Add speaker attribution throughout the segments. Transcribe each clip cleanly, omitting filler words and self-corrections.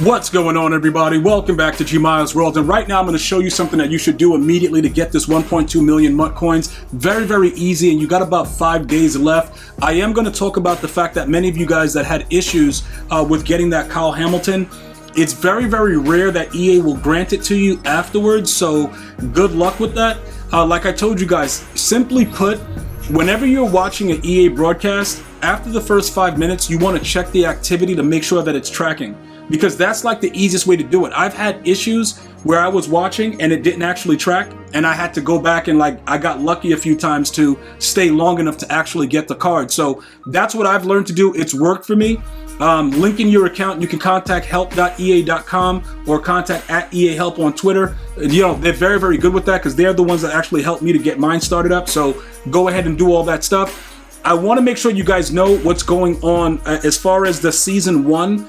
Speaker 1: What's going on, everybody? Welcome back to GmiasWorld, and right now I'm going to show you something that you should do immediately to get this 1.2 million MUTCOINS. Very, very easy, and you got about 5 days left. I am going to talk about the fact that many of you guys that had issues with getting that Kyle Hamilton, it's very, very rare that EA will grant it to you afterwards, so good luck with that. Like I told you guys, simply put, whenever you're watching an EA broadcast, after the first 5 minutes, you want to check the activity to make sure that it's tracking. Because that's like the easiest way to do it. I've had issues where I was watching and it didn't actually track, and I had to go back and I got lucky a few times to stay long enough to actually get the card. So that's what I've learned to do. It's worked for me. Link in your account. You can contact help.ea.com or contact @EAHelp on Twitter. You know, they're very, very good with that because they're the ones that actually helped me to get mine started up. So go ahead and do all that stuff. I want to make sure you guys know what's going on as far as the Season 1.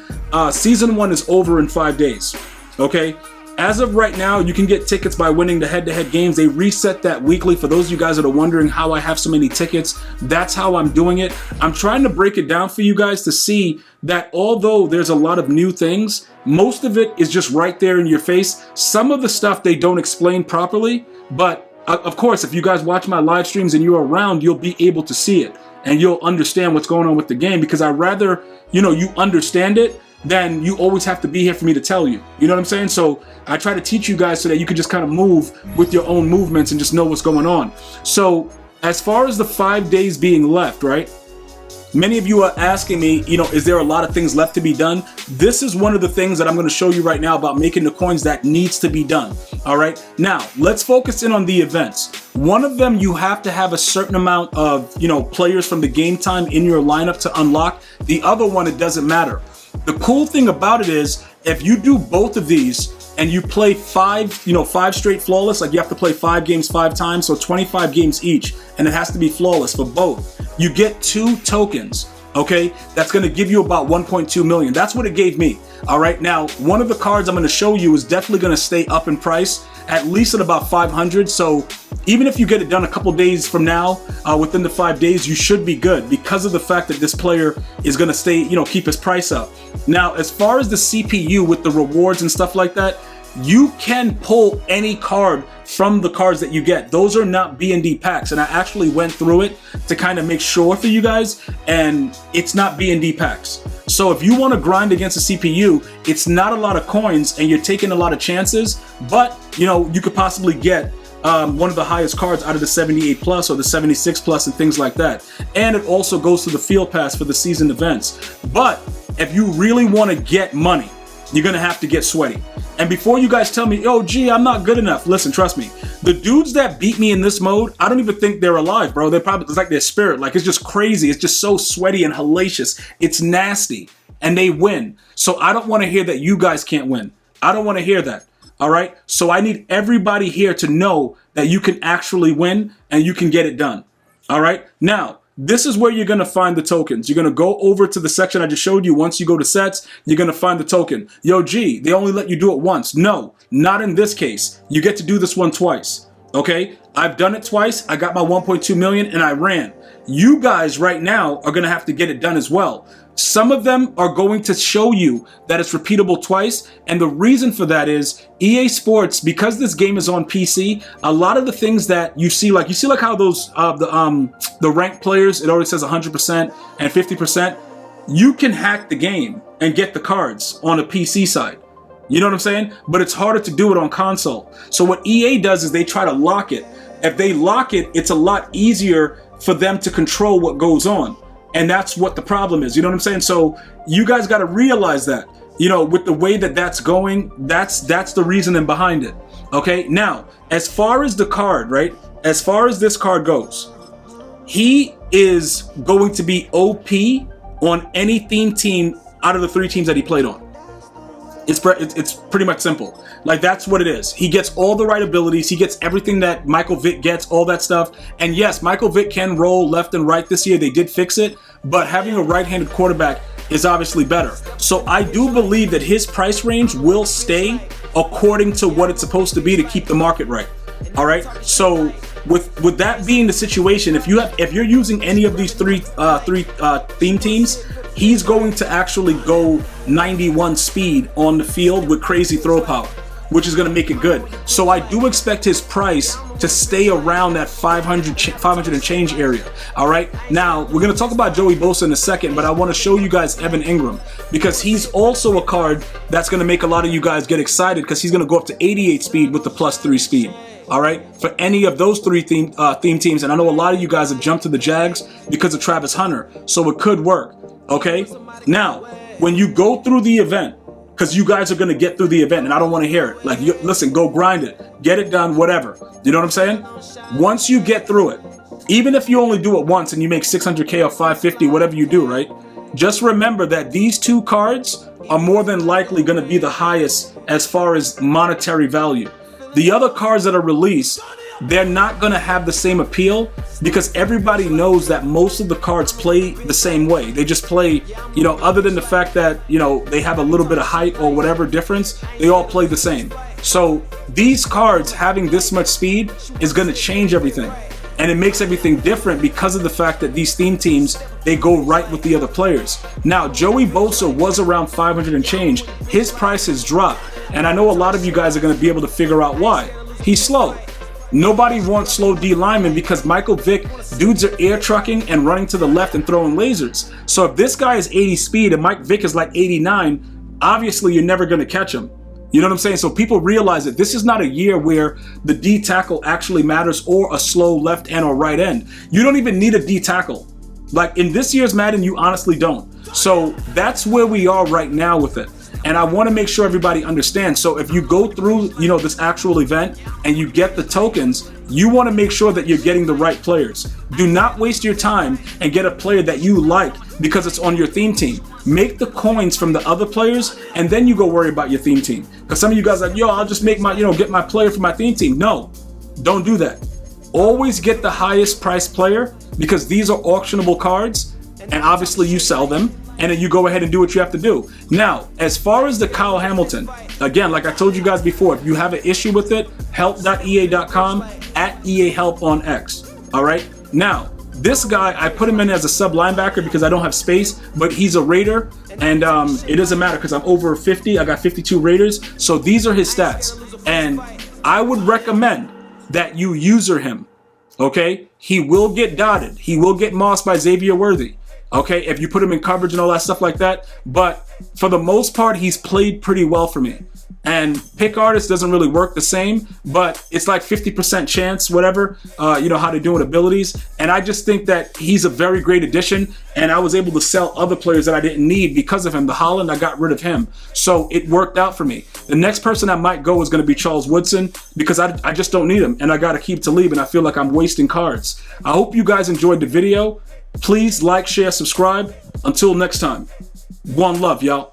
Speaker 1: Season 1 is over in 5 days, okay? As of right now, you can get tickets by winning the head-to-head games. They reset that weekly. For those of you guys that are wondering how I have so many tickets, that's how I'm doing it. I'm trying to break it down for you guys to see that although there's a lot of new things, most of it is just right there in your face. Some of the stuff they don't explain properly, but of course, if you guys watch my live streams and you're around, you'll be able to see it and you'll understand what's going on with the game, because I'd rather, you know, you understand it than you always have to be here for me to tell you. You know what I'm saying? So I try to teach you guys so that you can just kind of move with your own movements and just know what's going on. So as far as the 5 days being left, right? Many of you are asking me, you know, is there a lot of things left to be done? This is one of the things that I'm going to show you right now about making the coins that needs to be done. All right. Now let's focus in on the events. One of them, you have to have a certain amount of, you know, players from the game time in your lineup to unlock. The other one, it doesn't matter. The cool thing about it is if you do both of these and you play 5 straight flawless, like you have to play 5 games 5 times, so 25 games each, and it has to be flawless for both. You get 2 tokens, okay? That's gonna give you about 1.2 million. That's what it gave me, all right? Now, one of the cards I'm gonna show you is definitely gonna stay up in price, at least at about 500, so even if you get it done a couple days from now, within the 5 days, you should be good because of the fact that this player is gonna stay, you know, keep his price up. Now, as far as the CPU with the rewards and stuff like that, you can pull any card from the cards that you get. Those are not B&D packs, and I actually went through it to kind of make sure for you guys, and it's not B&D packs. So if you want to grind against a CPU, it's not a lot of coins and you're taking a lot of chances, but you know, you could possibly get one of the highest cards out of the 78 plus or the 76 plus and things like that. And it also goes to the field pass for the season events. But if you really want to get money, you're gonna have to get sweaty. And before you guys tell me, oh gee, I'm not good enough, listen, trust me, the dudes that beat me in this mode, I don't even think they're alive, bro. They're probably, it's like their spirit, like it's just crazy. It's just so sweaty and hellacious. It's nasty, and they win. So I don't want to hear that you guys can't win. I don't want to hear that. All right. So I need everybody here to know that you can actually win and you can get it done. All right. Now, this is where you're going to find the tokens. You're going to go over to the section I just showed you. Once you go to sets, you're going to find the token. Yo, G, they only let you do it once. No, not in this case. You get to do this one twice. Okay. I've done it twice. I got my 1.2 million and I ran. You guys right now are going to have to get it done as well. Some of them are going to show you that it's repeatable twice, and the reason for that is EA Sports, because this game is on PC, a lot of the things that you see like how those the ranked players, it always says 100% and 50%. You can hack the game and get the cards on a PC side. You know what I'm saying? But it's harder to do it on console. So what EA does is they try to lock it. If they lock it, it's a lot easier for them to control what goes on. And that's what the problem is. You know what I'm saying? So you guys got to realize that, you know, with the way that that's going, that's the reasoning behind it. Okay. Now, as far as the card, right? As far as this card goes, he is going to be OP on any theme team out of the 3 teams that he played on. It's pretty much simple. Like, that's what it is. He gets all the right abilities. He gets everything that Michael Vick gets, all that stuff. And yes, Michael Vick can roll left and right this year. They did fix it. But having a right-handed quarterback is obviously better. So I do believe that his price range will stay according to what it's supposed to be to keep the market right. All right. So with that being the situation, if you're using any of these three theme teams, he's going to actually go 91 speed on the field with crazy throw power, which is going to make it good. So I do expect his price to stay around that 500 and change area. All right. Now we're going to talk about Joey Bosa in a second, but I want to show you guys Evan Ingram, because he's also a card that's going to make a lot of you guys get excited, because he's going to go up to 88 speed with the +3 speed. All right, for any of those three theme teams. And I know a lot of you guys have jumped to the Jags because of Travis Hunter, so it could work. Okay. Now, when you go through the event, because you guys are going to get through the event, and I don't want to hear it. Like, listen, go grind it, get it done, whatever. You know what I'm saying? Once you get through it, even if you only do it once and you make 600K or 550, whatever you do, right? Just remember that these two cards are more than likely going to be the highest as far as monetary value. The other cards that are released, they're not going to have the same appeal, because everybody knows that most of the cards play the same way. They just play, you know, other than the fact that, you know, they have a little bit of height or whatever difference, they all play the same. So these cards having this much speed is going to change everything. And it makes everything different because of the fact that these theme teams, they go right with the other players. Now, Joey Bosa was around 500 and change. His price has dropped. And I know a lot of you guys are going to be able to figure out why. He's slow. Nobody wants slow D linemen, because Michael Vick, dudes are air trucking and running to the left and throwing lasers. So if this guy is 80 speed and Mike Vick is like 89, obviously you're never going to catch him. You know what I'm saying? So people realize that this is not a year where the D tackle actually matters, or a slow left end or right end. You don't even need a D tackle. Like in this year's Madden, you honestly don't. So that's where we are right now with it. And I want to make sure everybody understands. So if you go through, you know, this actual event and you get the tokens, you want to make sure that you're getting the right players. Do not waste your time and get a player that you like because it's on your theme team. Make the coins from the other players, and then you go worry about your theme team. Because some of you guys are like, yo, I'll just make my, get my player for my theme team. No, don't do that. Always get the highest priced player, because these are auctionable cards, and obviously you sell them. And then you go ahead and do what you have to do. Now, as far as the Kyle Hamilton, again, like I told you guys before, if you have an issue with it, help.ea.com, @EAHelp on X. All right. Now, this guy, I put him in as a sub linebacker because I don't have space, but he's a Raider, and it doesn't matter because I'm over 50. I got 52 Raiders. So these are his stats. And I would recommend that you user him. Okay. He will get dotted. He will get mossed by Xavier Worthy. Okay, if you put him in coverage and all that stuff like that. But for the most part, he's played pretty well for me. And pick artist doesn't really work the same, but it's like 50% chance, whatever, you know, how to do with abilities. And I just think that he's a very great addition. And I was able to sell other players that I didn't need because of him. The Holland, I got rid of him. So it worked out for me. The next person I might go is going to be Charles Woodson, because I just don't need him. And I got to keep Talib, and I feel like I'm wasting cards. I hope you guys enjoyed the video. Please like, share, subscribe. Until next time, one love, y'all.